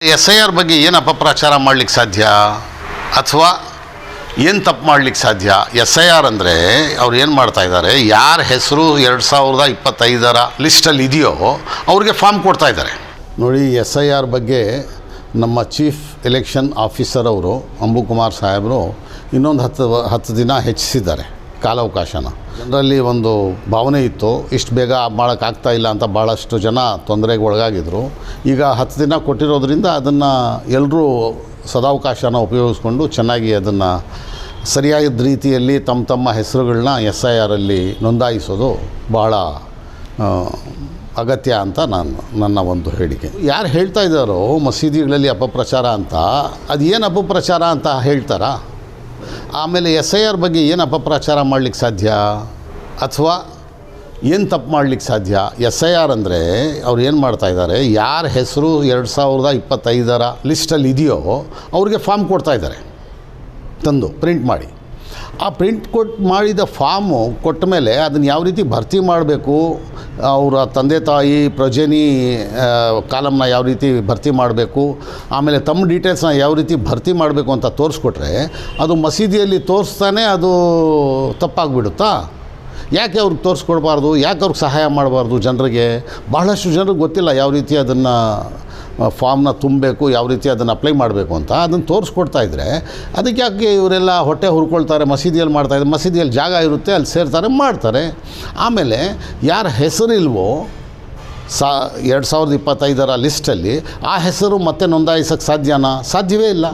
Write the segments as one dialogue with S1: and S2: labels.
S1: SIR ಬಗ್ಗೆ ಏನು ಅಪಪ್ರಚಾರ ಮಾಡಲಿಕ್ಕೆ ಸಾಧ್ಯ ಅಥವಾ ಏನು ತಪ್ಪು ಮಾಡಲಿಕ್ಕೆ ಸಾಧ್ಯ? SIR ಅಂದರೆ ಅವ್ರು ಏನು ಮಾಡ್ತಾ ಇದ್ದಾರೆ, ಯಾರ ಹೆಸರು 2025 ಲಿಸ್ಟಲ್ಲಿ ಇದೆಯೋ ಅವ್ರಿಗೆ ಫಾರ್ಮ್ ಕೊಡ್ತಾ ಇದ್ದಾರೆ. ನೋಡಿ, SIR ಬಗ್ಗೆ ನಮ್ಮ ಚೀಫ್ ಎಲೆಕ್ಷನ್ ಆಫೀಸರ್ ಅವರು ಅಂಬುಕುಮಾರ್ ಸಾಹೇಬರು ಇನ್ನೊಂದು 10 ದಿನ ಹೆಚ್ಚಿಸಿದ್ದಾರೆ ಕಾಲಾವಕಾಶನ. ಜನರಲ್ಲಿ ಒಂದು ಭಾವನೆ ಇತ್ತು, ಇಷ್ಟು ಬೇಗ ಮಾಡೋಕ್ಕಾಗ್ತಾ ಇಲ್ಲ ಅಂತ ಭಾಳಷ್ಟು ಜನ ತೊಂದರೆಗೆ ಒಳಗಾಗಿದ್ದರು. ಈಗ 10 ದಿನ ಕೊಟ್ಟಿರೋದ್ರಿಂದ ಅದನ್ನು ಎಲ್ಲರೂ ಸದಾವಕಾಶನ ಉಪಯೋಗಿಸ್ಕೊಂಡು ಚೆನ್ನಾಗಿ ಅದನ್ನು ಸರಿಯಾದ ರೀತಿಯಲ್ಲಿ ತಮ್ಮ ಹೆಸರುಗಳನ್ನ SIRಲ್ಲಿ ನೋಂದಾಯಿಸೋದು ಭಾಳ ಅಗತ್ಯ ಅಂತ ನನ್ನ ಒಂದು ಹೇಳಿಕೆ. ಯಾರು ಹೇಳ್ತಾ ಇದ್ದಾರೋ ಮಸೀದಿಗಳಲ್ಲಿ ಅಪಪ್ರಚಾರ ಅಂತ, ಅದು ಏನು ಅಪಪ್ರಚಾರ ಅಂತ ಹೇಳ್ತಾರಾ? ಆಮೇಲೆ SIR ಬಗ್ಗೆ ಏನು ಅಪಪ್ರಚಾರ ಮಾಡಲಿಕ್ಕೆ ಸಾಧ್ಯ ಅಥವಾ ಏನು ತಪ್ಪು ಮಾಡಲಿಕ್ಕೆ ಸಾಧ್ಯ? SIR ಅಂದರೆ ಅವ್ರು ಏನು ಮಾಡ್ತಾ ಇದ್ದಾರೆ, ಯಾರ ಹೆಸರು 2025 ಲಿಸ್ಟಲ್ಲಿ ಇದೆಯೋ ಅವ್ರಿಗೆ ಫಾರ್ಮ್ ಕೊಡ್ತಾ ಇದ್ದಾರೆ, ತಂದು ಪ್ರಿಂಟ್ ಮಾಡಿ. ಆ ಪ್ರಿಂಟ್ ಮಾಡಿದ ಫಾರ್ಮು ಕೊಟ್ಟ ಮೇಲೆ ಅದನ್ನು ಯಾವ ರೀತಿ ಭರ್ತಿ ಮಾಡಬೇಕು, ಅವರ ತಂದೆ ತಾಯಿ ಪ್ರೊಜೆನಿ ಕಾಲಮ್ನ ಯಾವ ರೀತಿ ಭರ್ತಿ ಮಾಡಬೇಕು, ಆಮೇಲೆ ತಮ್ಮ ಡೀಟೇಲ್ಸ್ನ ಯಾವ ರೀತಿ ಭರ್ತಿ ಮಾಡಬೇಕು ಅಂತ ತೋರಿಸ್ಕೊಟ್ರೆ ಅದು ಮಸೀದಿಯಲ್ಲಿ ತೋರಿಸ್ತಾನೆ ಅದು ತಪ್ಪಾಗಿಬಿಡುತ್ತಾ? ಯಾಕೆ ಅವ್ರಿಗೆ ತೋರಿಸ್ಕೊಡ್ಬಾರ್ದು? ಯಾಕೆ ಅವ್ರಿಗೆ ಸಹಾಯ ಮಾಡಬಾರ್ದು? ಜನರಿಗೆ ಬಹಳಷ್ಟು ಜನರಿಗೆ ಗೊತ್ತಿಲ್ಲ ಯಾವ ರೀತಿ ಅದನ್ನು ಫಾರ್ಮ್ನ ತುಂಬಬೇಕು, ಯಾವ ರೀತಿ ಅದನ್ನು ಅಪ್ಲೈ ಮಾಡಬೇಕು ಅಂತ. ಅದನ್ನು ತೋರಿಸ್ಕೊಡ್ತಾ ಇದ್ದರೆ ಅದಕ್ಕೆ ಯಾಕೆ ಇವರೆಲ್ಲ ಹೊಟ್ಟೆ ಹುರ್ಕೊಳ್ತಾರೆ? ಮಸೀದಿಯಲ್ಲಿ ಮಾಡ್ತಾಯಿದ್ದಾರೆ, ಮಸೀದಿಯಲ್ಲಿ ಜಾಗ ಇರುತ್ತೆ, ಅಲ್ಲಿ ಸೇರ್ತಾರೆ, ಮಾಡ್ತಾರೆ. ಆಮೇಲೆ ಯಾರ ಹೆಸರಿಲ್ವೋ 2025 ಲಿಸ್ಟಲ್ಲಿ ಆ ಹೆಸರು ಮತ್ತೆ ನೋಂದಾಯಿಸೋಕ್ಕೆ ಸಾಧ್ಯನಾ? ಸಾಧ್ಯವೇ ಇಲ್ಲ.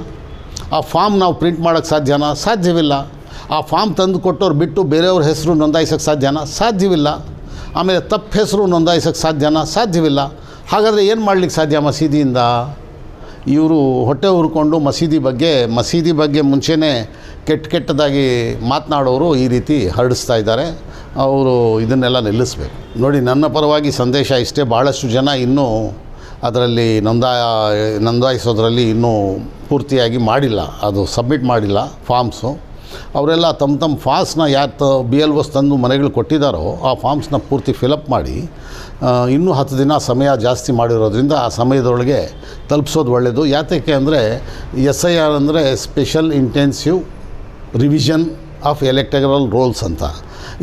S1: ಆ ಫಾರ್ಮ್ ನಾವು ಪ್ರಿಂಟ್ ಮಾಡೋಕ್ಕೆ ಸಾಧ್ಯನಾ? ಸಾಧ್ಯವಿಲ್ಲ. ಆ ಫಾರ್ಮ್ ತಂದು ಕೊಟ್ಟವ್ರು ಬಿಟ್ಟು ಬೇರೆಯವ್ರ ಹೆಸರು ನೋಂದಾಯಿಸೋಕ್ಕೆ ಸಾಧ್ಯನಾ? ಸಾಧ್ಯವಿಲ್ಲ. ಆಮೇಲೆ ತಪ್ಪು ಹೆಸರು ನೋಂದಾಯಿಸೋಕ್ಕೆ ಸಾಧ್ಯನಾ? ಸಾಧ್ಯವಿಲ್ಲ. ಹಾಗಾದರೆ ಏನು ಮಾಡಲಿಕ್ಕೆ ಸಾಧ್ಯ? ಮಸೀದಿಯಿಂದ ಇವರು ಹೊಟ್ಟೆ ಹುರ್ಕೊಂಡು ಮಸೀದಿ ಬಗ್ಗೆ ಮುಂಚೆನೇ ಕೆಟ್ಟದಾಗಿ ಮಾತನಾಡೋರು ಈ ರೀತಿ ಹರಡಿಸ್ತಾ ಇದ್ದಾರೆ. ಅವರು ಇದನ್ನೆಲ್ಲ ನಿಲ್ಲಿಸಬೇಕು. ನೋಡಿ, ನನ್ನ ಪರವಾಗಿ ಸಂದೇಶ ಇಷ್ಟೇ, ಭಾಳಷ್ಟು ಜನ ಇನ್ನೂ ಅದರಲ್ಲಿ ನೋಂದಾಯಿಸೋದ್ರಲ್ಲಿ ಇನ್ನೂ ಪೂರ್ತಿಯಾಗಿ ಮಾಡಿಲ್ಲ, ಅದು ಸಬ್ಮಿಟ್ ಮಾಡಿಲ್ಲ ಫಾರ್ಮ್ಸು. ಅವರೆಲ್ಲ ತಮ್ಮ ಫಾರ್ಮ್ಸ್ನ ಯಾರು BLOs ತಂದು ಮನೆಗಳು ಕೊಟ್ಟಿದ್ದಾರೋ ಆ ಫಾರ್ಮ್ಸ್ನ ಪೂರ್ತಿ ಫಿಲಪ್ ಮಾಡಿ ಇನ್ನೂ 10 ದಿನ ಸಮಯ ಜಾಸ್ತಿ ಮಾಡಿರೋದ್ರಿಂದ ಆ ಸಮಯದೊಳಗೆ ತಲುಪಿಸೋದು ಒಳ್ಳೆಯದು. ಯಾತಕ್ಕೆ ಅಂದರೆ SIR ಅಂದರೆ special intensive revision of electoral rolls ಅಂತ.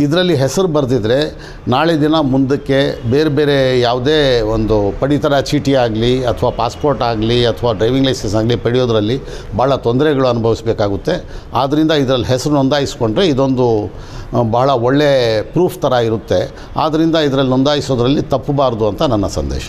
S1: ಇದರಲ್ಲಿ ಹೆಸರು ಬರೆದಿದ್ರೆ ನಾಳೆ ದಿನ ಮುಂದಕ್ಕೆ ಬೇರೆ ಯಾವುದೇ ಒಂದು ಪಡಿತರ ಚೀಟಿ ಆಗಲಿ ಅಥವಾ ಪಾಸ್ಪೋರ್ಟ್ ಆಗಲಿ ಅಥವಾ ಡ್ರೈವಿಂಗ್ ಲೈಸೆನ್ಸ್ ಆಗಲಿ ಪಡೆಯೋದ್ರಲ್ಲಿ ಭಾಳ ತೊಂದರೆಗಳು ಅನುಭವಿಸಬೇಕಾಗುತ್ತೆ. ಆದ್ದರಿಂದ ಇದರಲ್ಲಿ ಹೆಸರು ನೋಂದಾಯಿಸ್ಕೊಂಡ್ರೆ ಇದೊಂದು ಭಾಳ ಒಳ್ಳೆಯ ಪ್ರೂಫ್ ಥರ ಇರುತ್ತೆ. ಆದ್ದರಿಂದ ಇದರಲ್ಲಿ ನೋಂದಾಯಿಸೋದ್ರಲ್ಲಿ ತಪ್ಪಬಾರ್ದು ಅಂತ ನನ್ನ ಸಂದೇಶ.